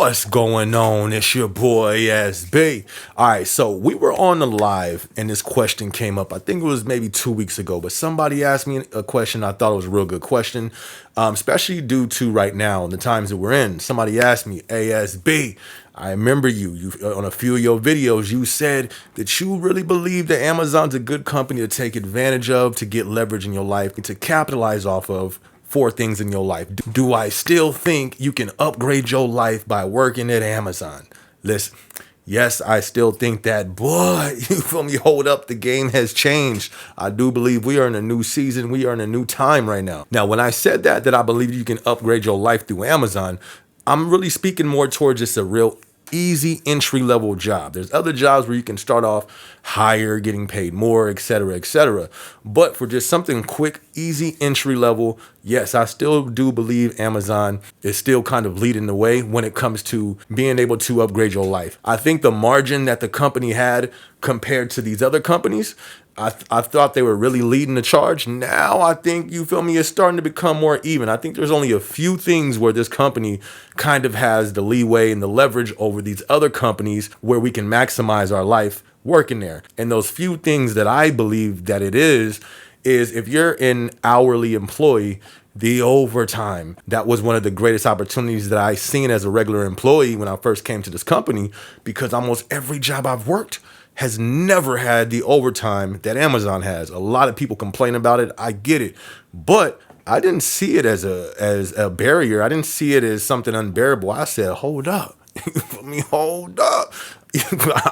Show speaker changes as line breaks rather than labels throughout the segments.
What's going on? It's your boy SB. All right, so we were on the live and this question came up. I think it was maybe 2 weeks ago, but somebody asked me a question. I thought it was a real good question, especially due to right now and the times that we're in. Somebody asked me, ASB, I remember you on a few of your videos, you said that you really believe that Amazon's a good company to take advantage of, to get leverage in your life, and to capitalize off of four things in your life. Do I still think you can upgrade your life by working at Amazon? Listen, yes, I still think that, but you feel me? Hold up, the game has changed. I do believe we are in a new season. We are in a new time right now. Now, when I said that I believe you can upgrade your life through Amazon, I'm really speaking more towards just a real easy entry level job. There's other jobs where you can start off higher, getting paid more, etc., etc. But for just something quick, easy entry level, yes, I still do believe Amazon is still kind of leading the way when it comes to being able to upgrade your life. I think the margin that the company had compared to these other companies, I thought they were really leading the charge. Now I think, you feel me, it's starting to become more even. I think there's only a few things where this company kind of has the leeway and the leverage over these other companies where we can maximize our life working there. And those few things that I believe that it is if you're an hourly employee, the overtime, that was one of the greatest opportunities that I seen as a regular employee when I first came to this company, because almost every job I've worked has never had the overtime that Amazon has. A lot of people complain about it. I get it. But I didn't see it as a barrier. I didn't see it as something unbearable. I said, hold up. Hold up.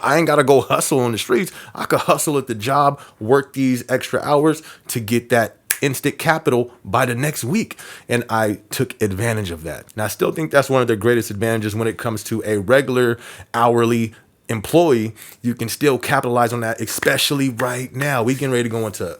I ain't got to go hustle on the streets. I could hustle at the job, work these extra hours to get that instant capital by the next week. And I took advantage of that. And I still think that's one of the greatest advantages when it comes to a regular hourly employee. You can still capitalize on that, especially right now. We getting ready to go into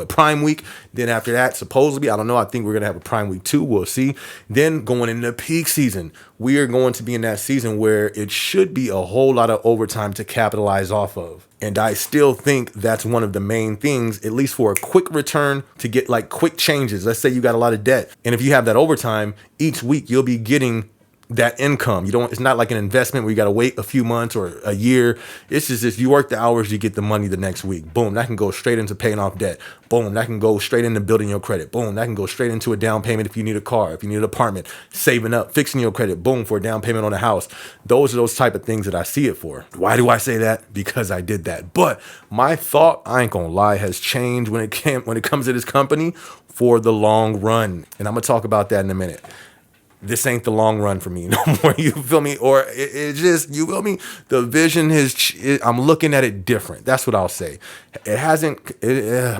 Prime Week. Then after that, supposedly, I don't know, I think we're gonna have a Prime Week 2. We'll see. Then going into peak season, we are going to be in that season where it should be a whole lot of overtime to capitalize off of. And I still think that's one of the main things, at least for a quick return, to get like quick changes. Let's say you got a lot of debt, and if you have that overtime each week, you'll be getting that income. It's not like an investment where you got to wait a few months or a year. It's just, if you work the hours, you get the money the next week. Boom, that can go straight into paying off debt. Boom, that can go straight into building your credit. Boom, that can go straight into a down payment if you need a car, if you need an apartment, saving up, fixing your credit. Boom, for a down payment on a house. Those are those type of things that I see it for. Why do I say that? Because I did that. But my thought, I ain't gonna lie, has changed when it comes to this company for the long run. And I'm gonna talk about that in a minute. This ain't the long run for me no more. You feel me? Or it just, you feel me? The vision I'm looking at it different. That's what I'll say. It hasn't,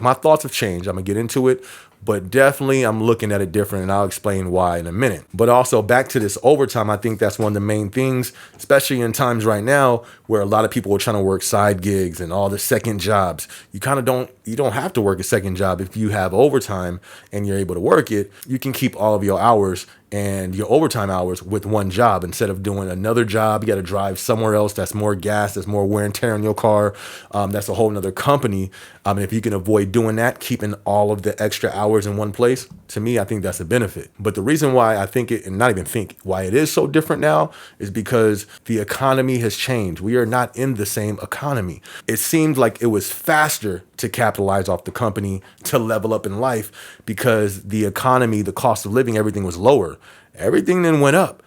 my thoughts have changed. I'm gonna get into it, but definitely I'm looking at it different, and I'll explain why in a minute. But also back to this overtime, I think that's one of the main things, especially in times right now where a lot of people are trying to work side gigs and all the second jobs. You don't have to work a second job. If you have overtime and you're able to work it, you can keep all of your hours and your overtime hours with one job instead of doing another job. You got to drive somewhere else. That's more gas. That's more wear and tear on your car. That's a whole nother company. And if you can avoid doing that, keeping all of the extra hours in one place, to me, I think that's a benefit. But the reason why I think it, and not even think, why it is so different now is because the economy has changed. We are not in the same economy. It seemed like it was faster to capitalize off the company, to level up in life, because the economy, the cost of living, everything was lower. Everything then went up.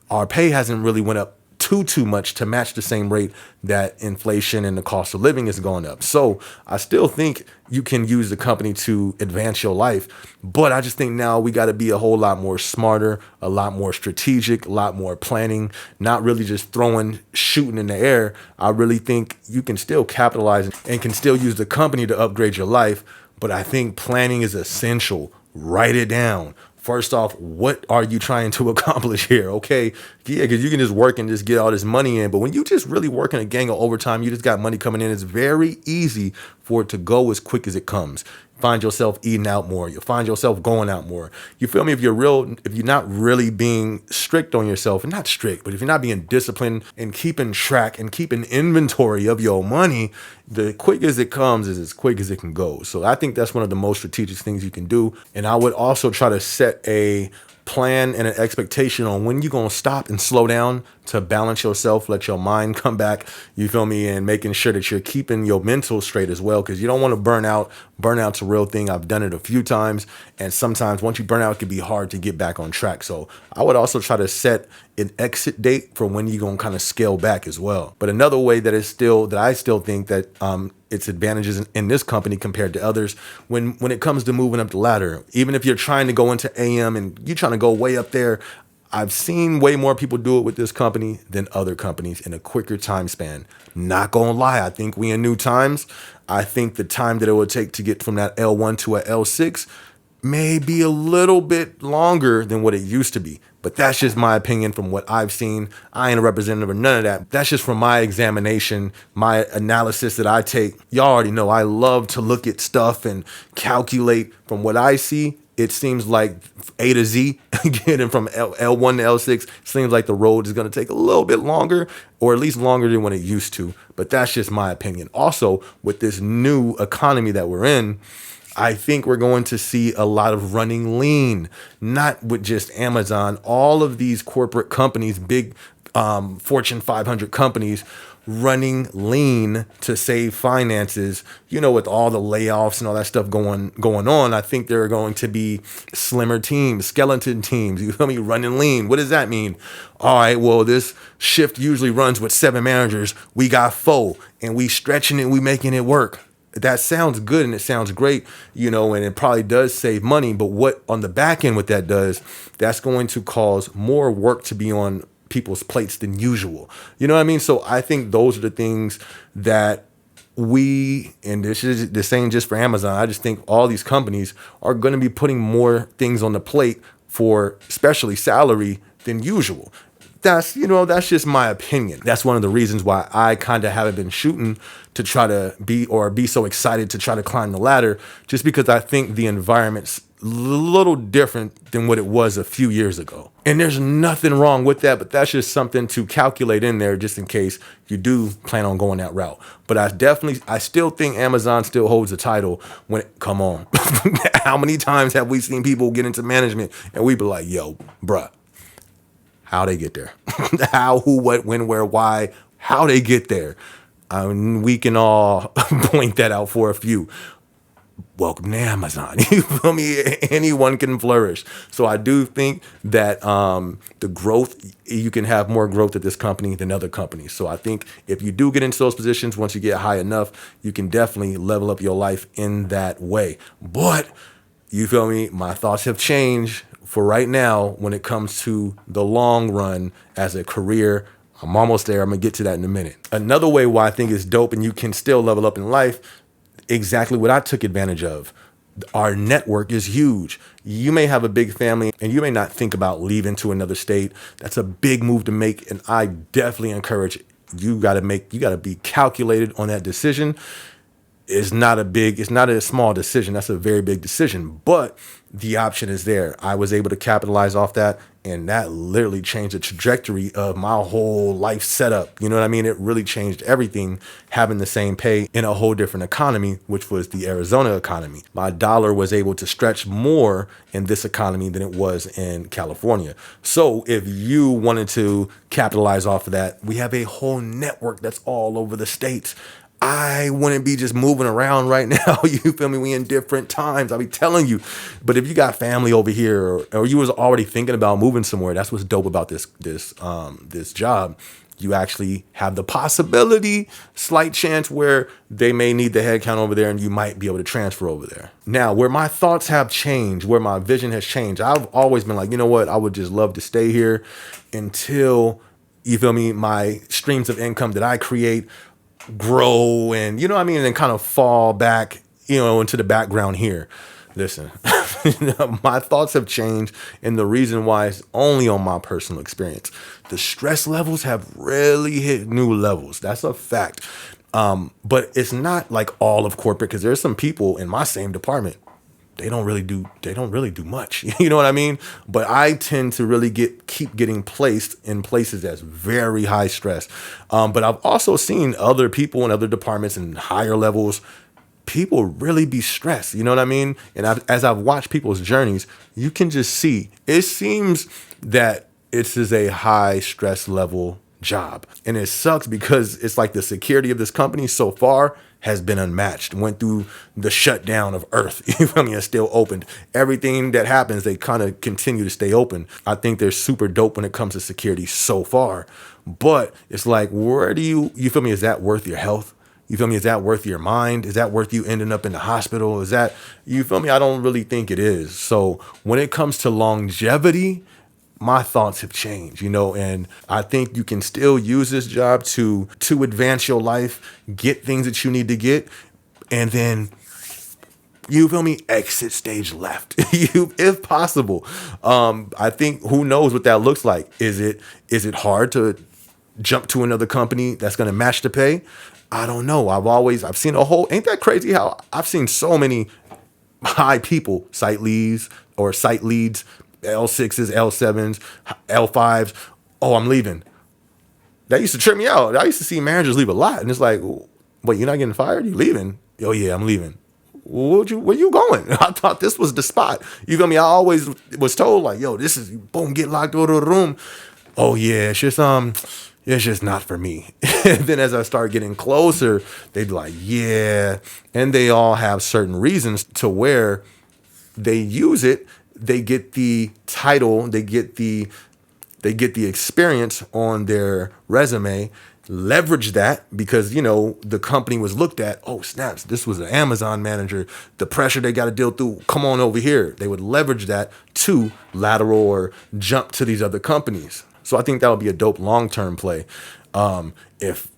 Our pay hasn't really went up too much to match the same rate that inflation and the cost of living is going up. So I still think you can use the company to advance your life, but I just think now we got to be a whole lot more smarter, a lot more strategic, a lot more planning, not really just shooting in the air. I really think you can still capitalize and can still use the company to upgrade your life, but I think planning is essential. Write it down. First off, what are you trying to accomplish here? Okay, yeah, because you can just work and just get all this money in. But when you just really working a gang of overtime, you just got money coming in. It's very easy for it to go as quick as it comes. Find yourself eating out more. You'll find yourself going out more. You feel me? If you're not really being strict on yourself, and not strict, but if you're not being disciplined and keeping track and keeping inventory of your money, the quick as it comes is as quick as it can go. So I think that's one of the most strategic things you can do. And I would also try to set a plan and an expectation on when you're going to stop and slow down to balance yourself, let your mind come back, you feel me, and making sure that you're keeping your mental straight as well, because you don't want to burn out. Burnout's a real thing. I've done it a few times, and sometimes once you burn out, it can be hard to get back on track. So I would also try to set an exit date for when you're going to kind of scale back as well. But another way that I still think that its advantages in this company compared to others, when it comes to moving up the ladder, even if you're trying to go into AM and you're trying to go way up there, I've seen way more people do it with this company than other companies in a quicker time span. Not gonna lie, I think we in new times. I think the time that it would take to get from that L1 to a L6 may be a little bit longer than what it used to be. But that's just my opinion from what I've seen. I ain't a representative of none of that. That's just from my examination, my analysis that I take. Y'all already know I love to look at stuff and calculate. From what I see, it seems like A to Z, getting from L1 to L6, seems like the road is going to take a little bit longer, or at least longer than when it used to. But that's just my opinion. Also, with this new economy that we're in, I think we're going to see a lot of running lean, not with just Amazon. All of these corporate companies, big Fortune 500 companies, running lean to save finances, with all the layoffs and all that stuff going on. I think there are going to be slimmer teams, skeleton teams, you feel me, running lean. What does that mean? All right, well, this shift usually runs with 7 managers. We got 4, and we stretching it, we making it work. That sounds good and it sounds great, and it probably does save money. But what on the back end, what that does, that's going to cause more work to be on people's plates than usual. You know what I mean? So I think those are the things that and this ain't just for Amazon. I just think all these companies are going to be putting more things on the plate for especially salary than usual. That's just my opinion. That's one of the reasons why I kind of haven't been shooting to try to be so excited to try to climb the ladder, just because I think the environment's a little different than what it was a few years ago. And there's nothing wrong with that, but that's just something to calculate in there just in case you do plan on going that route. But I still think Amazon still holds the title come on. How many times have we seen people get into management and we be like, yo, bruh, how they get there? How, who, what, when, where, why, how they get there. We can all point that out for a few. Welcome to Amazon. You feel me? Anyone can flourish. So I do think that the growth, you can have more growth at this company than other companies. So I think if you do get into those positions, once you get high enough, you can definitely level up your life in that way. But you feel me? My thoughts have changed for right now when it comes to the long run as a career. I'm almost there. I'm going to get to that in a minute. Another way why I think it's dope and you can still level up in life, exactly what I took advantage of. Our network is huge. You may have a big family and you may not think about leaving to another state. That's a big move to make. And I definitely encourage you got to be calculated on that decision. It's not a small decision. That's a very big decision, but the option is there. I was able to capitalize off that, and that literally changed the trajectory of my whole life setup. You know what I mean? It really changed everything, having the same pay in a whole different economy, which was the Arizona economy. My dollar was able to stretch more in this economy than it was in California. So if you wanted to capitalize off of that, we have a whole network that's all over the states. I wouldn't be just moving around right now. You feel me? We in different times. I'll be telling you. But if you got family over here, or you was already thinking about moving somewhere, that's what's dope about this job. You actually have the possibility, slight chance where they may need the headcount over there and you might be able to transfer over there. Now, where my thoughts have changed, where my vision has changed, I've always been like, you know what? I would just love to stay here until, you feel me, my streams of income that I create grow and, you know what I mean, and then kind of fall back, into the background here. Listen, my thoughts have changed, and the reason why is only on my personal experience. The stress levels have really hit new levels. That's a fact. But it's not like all of corporate, because there's some people in my same department. They don't really do much. You know what I mean? But I tend to really keep getting placed in places that's very high stress. But I've also seen other people in other departments and higher levels people really be stressed. You know what I mean? And as I've watched people's journeys, you can just see it seems that it is a high stress level job. And it sucks because it's like the security of this company so far has been unmatched. Went through the shutdown of Earth. You feel me? It's still opened. Everything that happens, they kind of continue to stay open. I think they're super dope when it comes to security so far. But it's like, where do you feel me? Is that worth your health? You feel me? Is that worth your mind? Is that worth you ending up in the hospital? Is that, you feel me? I don't really think it is. So when it comes to longevity, my thoughts have changed, and I think you can still use this job to advance your life, get things that you need to get, and then, you feel me, exit stage left, if possible. I think, who knows what that looks like? Is it hard to jump to another company that's going to match the pay? I don't know. I've seen ain't that crazy how I've seen so many high people, site leads, L6s, L7s, L5s. Oh, I'm leaving. That used to trip me out. I used to see managers leave a lot. And it's like, wait, you're not getting fired? You leaving? Oh, yeah, I'm leaving. Where you going? I thought this was the spot. You feel me? I always was told, like, yo, this is, boom, get locked out of the room. Oh, yeah, it's just not for me. And then as I start getting closer, they'd be like, yeah. And they all have certain reasons to where they use it. They get the title, they get the experience on their resume, leverage that because, the company was looked at, oh, snaps, this was an Amazon manager, the pressure they got to deal through, come on over here. They would leverage that to lateral or jump to these other companies. So I think that would be a dope long-term play. If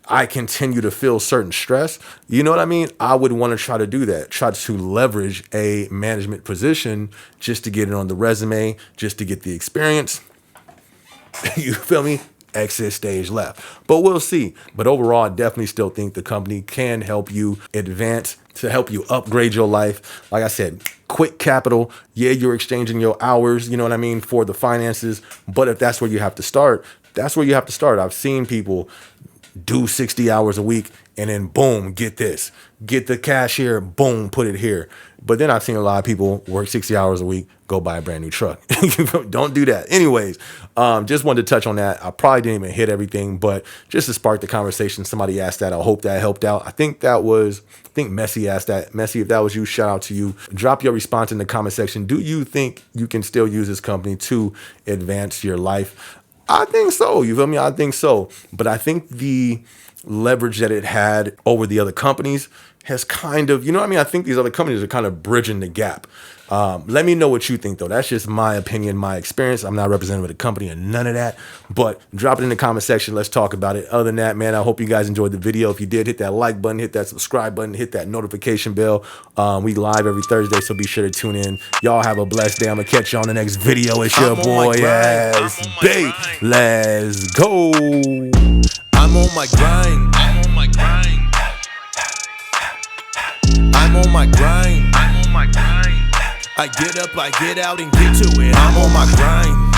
I continue to feel certain stress, you know what I mean? I would want to try to do that, try to leverage a management position just to get it on the resume, just to get the experience. You feel me? Exit stage left. But we'll see. But overall, I definitely still think the company can help you advance, to help you upgrade your life. Like I said, quick capital. Yeah, you're exchanging your hours, you know what I mean, for the finances. But if that's where you have to start, that's where you have to start. I've seen people do 60 hours a week and then boom, get this, get the cash here, boom, put it here. But then I've seen a lot of people work 60 hours a week, go buy a brand new truck. Don't do that. Anyways, just wanted to touch on that. I probably didn't even hit everything, but just to spark the conversation, somebody asked that. I hope that helped out. I think Messi asked that. Messi, if that was you, shout out to you. Drop your response in the comment section. Do you think you can still use this company to advance your life? I think so. You feel me? I think so. But I think the leverage that it had over the other companies has kind of, I think these other companies are kind of bridging the gap. Let me know what you think, though. That's just my opinion, my experience. I'm not representing with a company and none of that. But drop it in the comment section. Let's talk about it. Other than that, man, I hope you guys enjoyed the video. If you did, hit that like button, hit that subscribe button, hit that notification bell. We live every Thursday, so be sure to tune in. Y'all have a blessed day. I'm going to catch you on the next video. It's your boy, SB. Let's go.
I'm on my grind. I'm on my grind. I'm on my grind. I'm on my grind. I get up, I get out and get to it. I'm on my grind.